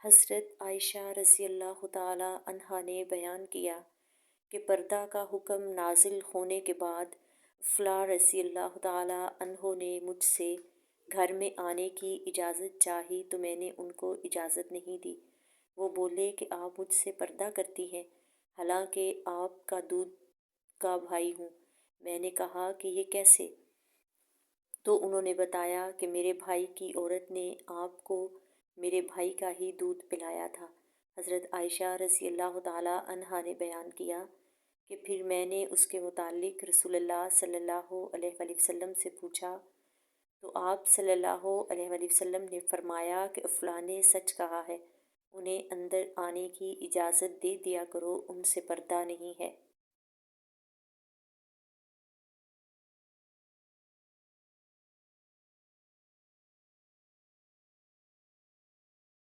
حضرت عائشہ رضی اللہ تعالی عنہا نے بیان کیا کہ پردہ کا حکم نازل ہونے کے بعد فلاں رضی اللہ تعالی عنہ نے مجھ سے گھر میں آنے کی اجازت چاہی تو میں نے ان کو اجازت نہیں دی۔ وہ بولے کہ آپ مجھ سے پردہ کرتی ہیں، حالانکہ آپ کا دودھ کا بھائی ہوں۔ میں نے کہا کہ یہ کیسے؟ تو انہوں نے بتایا کہ میرے بھائی کی عورت نے آپ کو میرے بھائی کا ہی دودھ پلایا تھا۔ حضرت عائشہ رضی اللہ تعالی عنہا نے بیان کیا کہ پھر میں نے اس کے متعلق رسول اللہ صلی اللہ علیہ وآلہ وسلم سے پوچھا تو آپ صلی اللہ علیہ وآلہ وسلم نے فرمایا کہ فلاں نے سچ کہا ہے، انہیں اندر آنے کی اجازت دے دیا کرو، ان سے پردہ نہیں ہے۔